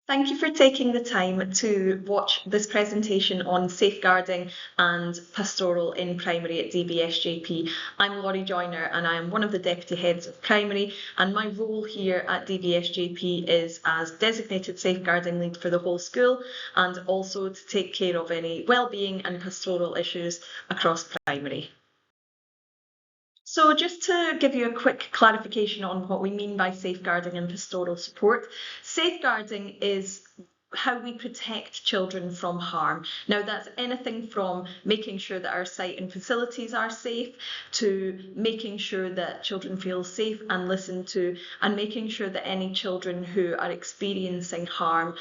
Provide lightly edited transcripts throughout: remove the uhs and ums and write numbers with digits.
Thank you for taking the time to watch this presentation on safeguarding and pastoral in primary at DBSJP. I'm Laurie Joyner and I am one of the Deputy Heads of Primary, and my role here at DBSJP is as designated safeguarding lead for the whole school and also to take care of any wellbeing and pastoral issues across primary. So just to give you a quick clarification on what we mean by safeguarding and pastoral support, safeguarding is how we protect children from harm. Now that's anything from making sure that our site and facilities are safe, to making sure that children feel safe and listened to, and making sure that any children who are experiencing harm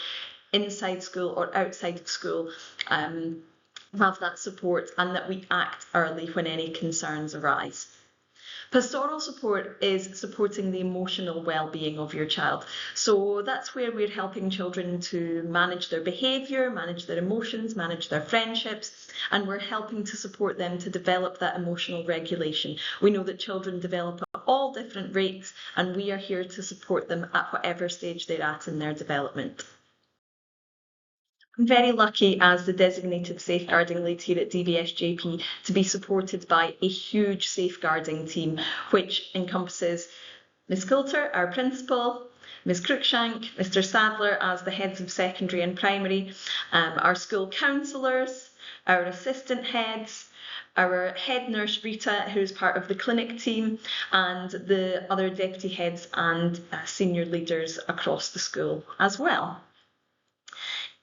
inside school or outside school have that support, and that we act early when any concerns arise. Pastoral support is supporting the emotional well-being of your child. So that's where we're helping children to manage their behaviour, manage their emotions, manage their friendships, and we're helping to support them to develop that emotional regulation. We know that children develop at all different rates, and we are here to support them at whatever stage they're at in their development. I'm very lucky as the designated safeguarding lead here at DBSJP to be supported by a huge safeguarding team, which encompasses Ms Coulter, our principal, Ms Cruikshank, Mr Sadler as the heads of secondary and primary, our school counsellors, our assistant heads, our head nurse Rita, who's part of the clinic team, and the other deputy heads and senior leaders across the school as well.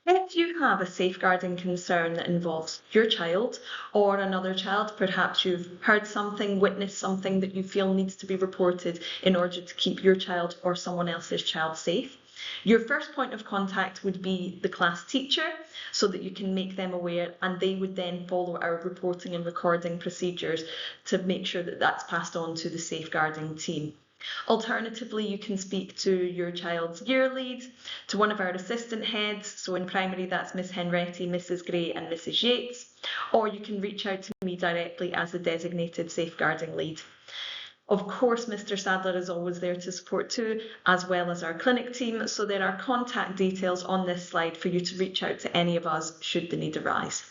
If you have a safeguarding concern that involves your child or another child, perhaps you've heard something, witnessed something that you feel needs to be reported in order to keep your child or someone else's child safe, your first point of contact would be the class teacher, so that you can make them aware, and they would then follow our reporting and recording procedures to make sure that that's passed on to the safeguarding team. Alternatively, you can speak to your child's year lead, to one of our assistant heads, so in primary that's Miss Henretti, Mrs Gray and Mrs Yates, or you can reach out to me directly as the designated safeguarding lead. Of course, Mr Sadler is always there to support too, as well as our clinic team, so there are contact details on this slide for you to reach out to any of us should the need arise.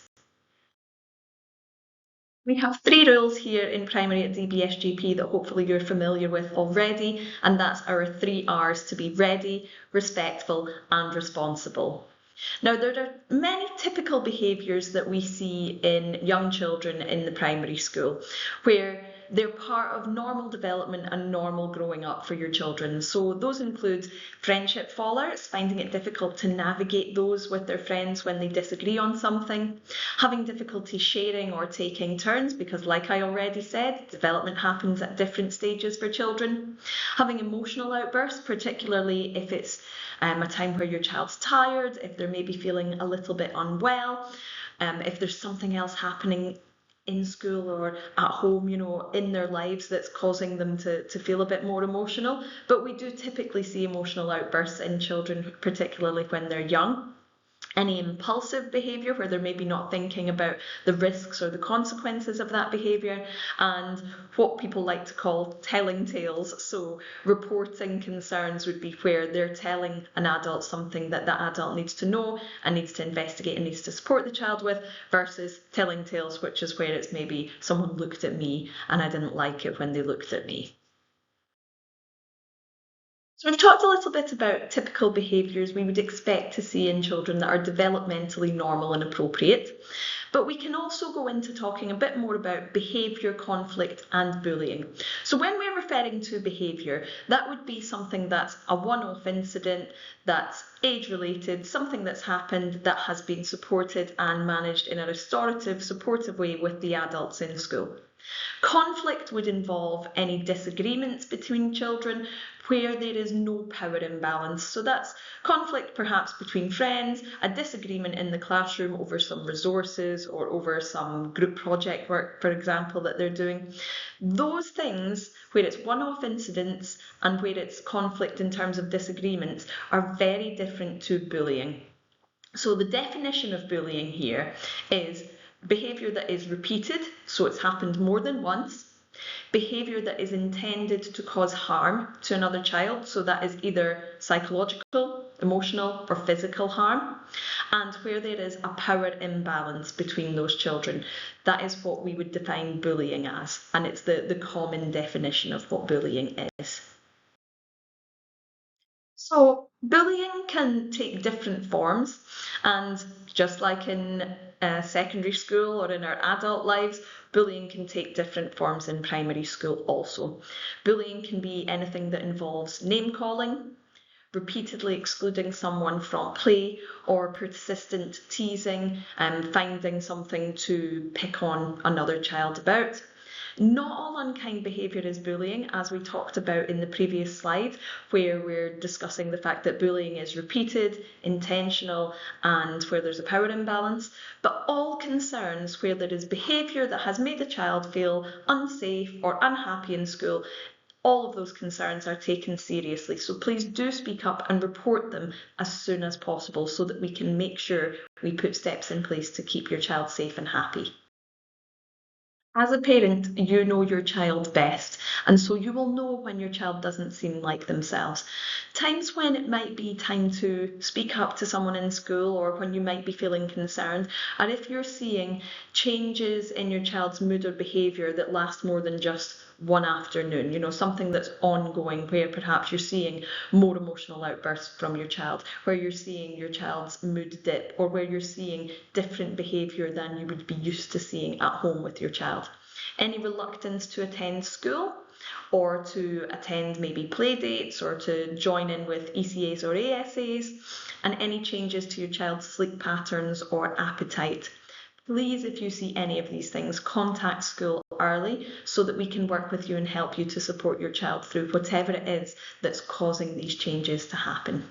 We have 3 rules here in primary at DBSJP that hopefully you're familiar with already, and that's our 3 R's to be ready, respectful and responsible. Now, there are many typical behaviours that we see in young children in the primary school, where they're part of normal development and normal growing up for your children. So those include friendship fallouts, finding it difficult to navigate those with their friends when they disagree on something, having difficulty sharing or taking turns because, like I already said, development happens at different stages for children, having emotional outbursts, particularly if it's a time where your child's tired, if they're maybe feeling a little bit unwell, if there's something else happening in school or at home, in their lives that's causing them to feel a bit more emotional. But we do typically see emotional outbursts in children, particularly when they're young. Any impulsive behaviour where they're maybe not thinking about the risks or the consequences of that behaviour, and what people like to call telling tales. So reporting concerns would be where they're telling an adult something that that adult needs to know and needs to investigate and needs to support the child with, versus telling tales, which is where it's maybe someone looked at me and I didn't like it when they looked at me. So we've talked a little bit about typical behaviours we would expect to see in children that are developmentally normal and appropriate, but we can also go into talking a bit more about behaviour, conflict and bullying. So when we're referring to behaviour, that would be something that's a one-off incident, that's age-related, something that's happened that has been supported and managed in a restorative, supportive way with the adults in school. Conflict would involve any disagreements between children where there is no power imbalance. So that's conflict perhaps between friends, a disagreement in the classroom over some resources or over some group project work, for example, that they're doing. Those things where it's one-off incidents and where it's conflict in terms of disagreements are very different to bullying. So the definition of bullying here is behaviour that is repeated, so it's happened more than once, Behaviour that is intended to cause harm to another child, so that is either psychological, emotional, or physical harm, and where there is a power imbalance between those children. That is what we would define bullying as, and it's the common definition of what bullying is. So bullying can take different forms, and just like in secondary school or in our adult lives, bullying can take different forms in primary school also. Bullying can be anything that involves name calling, repeatedly excluding someone from play, or persistent teasing and finding something to pick on another child about. Not all unkind behaviour is bullying, as we talked about in the previous slide, where we're discussing the fact that bullying is repeated, intentional, and where there's a power imbalance. But all concerns where there is behaviour that has made a child feel unsafe or unhappy in school, all of those concerns are taken seriously. So please do speak up and report them as soon as possible so that we can make sure we put steps in place to keep your child safe and happy. As a parent, you know your child best, and so you will know when your child doesn't seem like themselves. Times when it might be time to speak up to someone in school, or when you might be feeling concerned, are if you're seeing changes in your child's mood or behaviour that last more than just one afternoon, something that's ongoing, where perhaps you're seeing more emotional outbursts from your child, where you're seeing your child's mood dip, or where you're seeing different behaviour than you would be used to seeing at home with your child. Any reluctance to attend school, or to attend maybe play dates, or to join in with ECAs or ASAs, and any changes to your child's sleep patterns or appetite. Please, if you see any of these things, contact school early so that we can work with you and help you to support your child through whatever it is that's causing these changes to happen.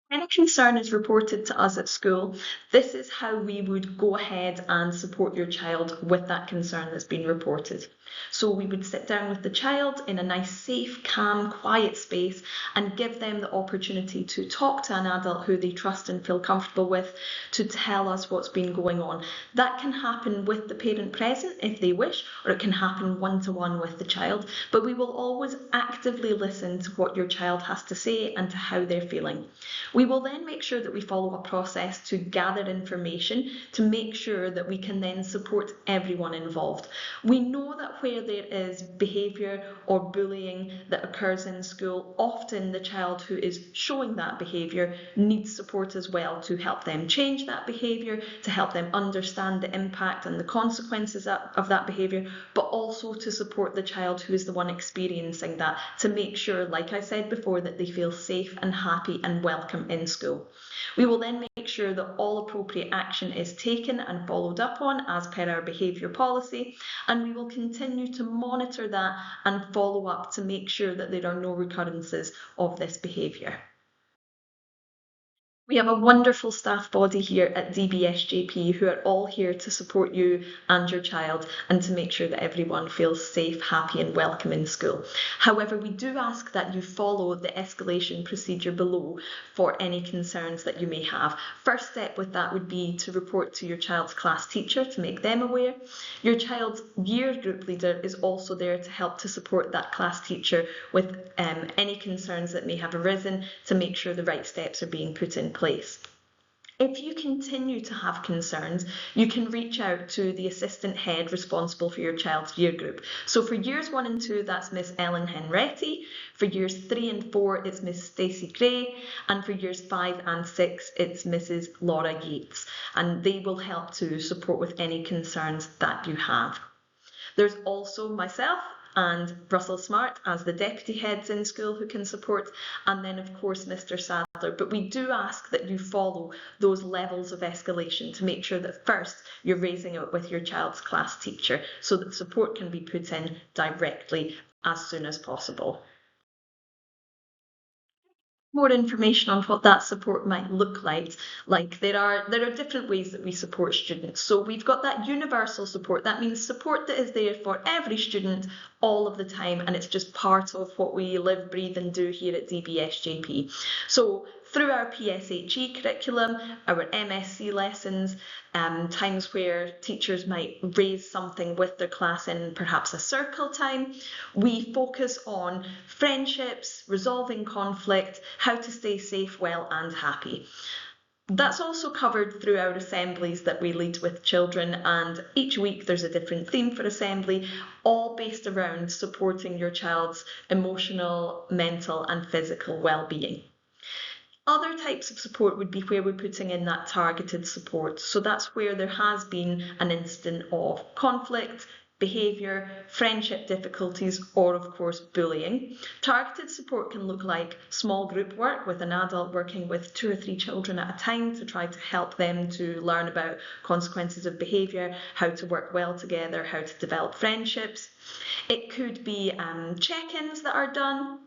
When a concern is reported to us at school, this is how we would go ahead and support your child with that concern that's been reported. So we would sit down with the child in a nice, safe, calm, quiet space and give them the opportunity to talk to an adult who they trust and feel comfortable with to tell us what's been going on. That can happen with the parent present if they wish, or it can happen one-to-one with the child, but we will always actively listen to what your child has to say and to how they're feeling. We will then make sure that we follow a process to gather information to make sure that we can then support everyone involved. We know that where there is behaviour or bullying that occurs in school, often the child who is showing that behaviour needs support as well to help them change that behaviour, to help them understand the impact and the consequences of that behaviour, but also to support the child who is the one experiencing that, to make sure, like I said before, that they feel safe and happy and welcome in school. We will then make sure that all appropriate action is taken and followed up on as per our behaviour policy, and we will continue to monitor that and follow up to make sure that there are no recurrences of this behaviour. We have a wonderful staff body here at DBSJP who are all here to support you and your child and to make sure that everyone feels safe, happy and welcome in school. However, we do ask that you follow the escalation procedure below for any concerns that you may have. First step with that would be to report to your child's class teacher to make them aware. Your child's year group leader is also there to help to support that class teacher with any concerns that may have arisen to make sure the right steps are being put in place. If you continue to have concerns, you can reach out to the assistant head responsible for your child's year group. So for years 1 and 2, that's Miss Ellen Henretti. For years 3 and 4, it's Miss Stacey Gray. And for years 5 and 6, it's Mrs. Laura Yates. And they will help to support with any concerns that you have. There's also myself and Russell Smart as the deputy heads in school who can support, and then of course Mr. Sadler. But we do ask that you follow those levels of escalation to make sure that first you're raising it with your child's class teacher so that support can be put in directly as soon as possible. More information on what that support might look like there are different ways that we support students. So we've got that universal support. That means support that is there for every student all of the time, and it's just part of what we live, breathe and do here at DBSJP. So through our PSHE curriculum, our MSc lessons, times where teachers might raise something with their class in perhaps a circle time. We focus on friendships, resolving conflict, how to stay safe, well and happy. That's also covered through our assemblies that we lead with children, and each week there's a different theme for assembly, all based around supporting your child's emotional, mental and physical well-being. Other types of support would be where we're putting in that targeted support. So that's where there has been an incident of conflict, behaviour, friendship difficulties, or of course bullying. Targeted support can look like small group work with an adult working with 2 or 3 children at a time to try to help them to learn about consequences of behaviour, how to work well together, how to develop friendships. It could be check-ins that are done.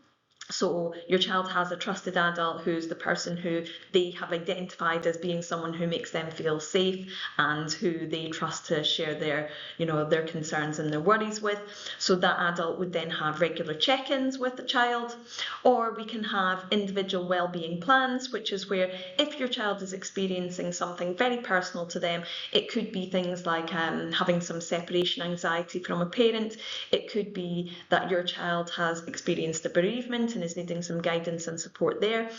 So your child has a trusted adult who's the person who they have identified as being someone who makes them feel safe and who they trust to share their concerns and their worries with. So that adult would then have regular check-ins with the child. Or we can have individual well-being plans, which is where if your child is experiencing something very personal to them, it could be things like having some separation anxiety from a parent. It could be that your child has experienced a bereavement and is needing some guidance and support there.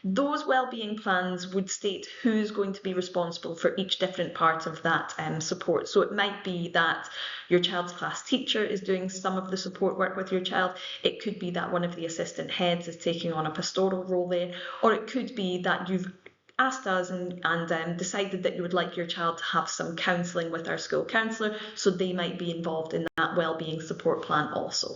Those wellbeing plans would state who's going to be responsible for each different part of that support. So it might be that your child's class teacher is doing some of the support work with your child. It could be that one of the assistant heads is taking on a pastoral role there, or it could be that you've asked us and decided that you would like your child to have some counselling with our school counsellor, so they might be involved in that wellbeing support plan also.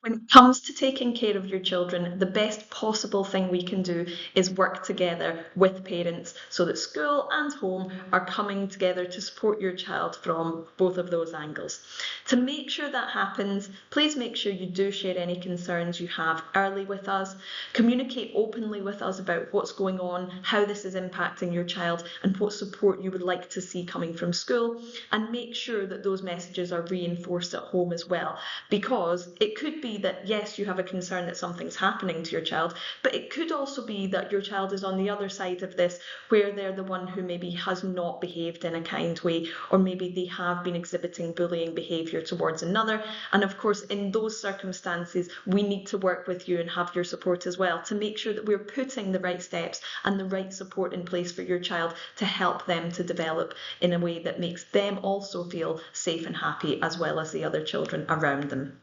When it comes to taking care of your children, the best possible thing we can do is work together with parents so that school and home are coming together to support your child from both of those angles. To make sure that happens, please make sure you do share any concerns you have early with us. Communicate openly with us about what's going on, how this is impacting your child, and what support you would like to see coming from school. And make sure that those messages are reinforced at home as well, because it could be that yes, you have a concern that something's happening to your child, but it could also be that your child is on the other side of this, where they're the one who maybe has not behaved in a kind way, or maybe they have been exhibiting bullying behaviour towards another. And of course, in those circumstances, we need to work with you and have your support as well to make sure that we're putting the right steps and the right support in place for your child to help them to develop in a way that makes them also feel safe and happy, as well as the other children around them.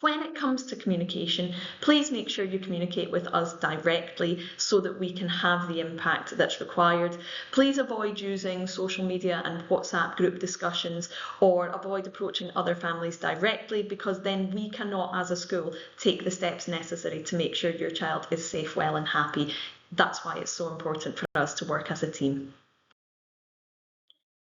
When it comes to communication, please make sure you communicate with us directly so that we can have the impact that's required. Please avoid using social media and WhatsApp group discussions, or avoid approaching other families directly, because then we cannot as a school take the steps necessary to make sure your child is safe, well and happy. That's why it's so important for us to work as a team.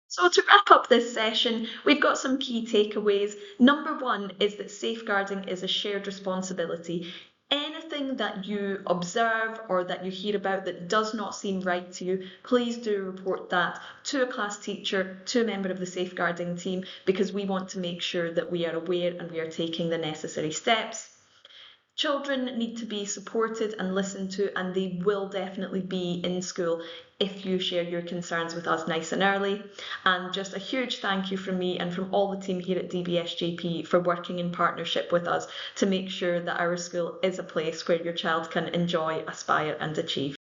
So to wrap up this session, we've got some key takeaways. Number 1 is that safeguarding is a shared responsibility. Anything that you observe or that you hear about that does not seem right to you, please do report that to a class teacher, to a member of the safeguarding team, because we want to make sure that we are aware and we are taking the necessary steps. Children need to be supported and listened to, and they will definitely be in school if you share your concerns with us nice and early. And just a huge thank you from me and from all the team here at DBSJP for working in partnership with us to make sure that our school is a place where your child can enjoy, aspire and achieve.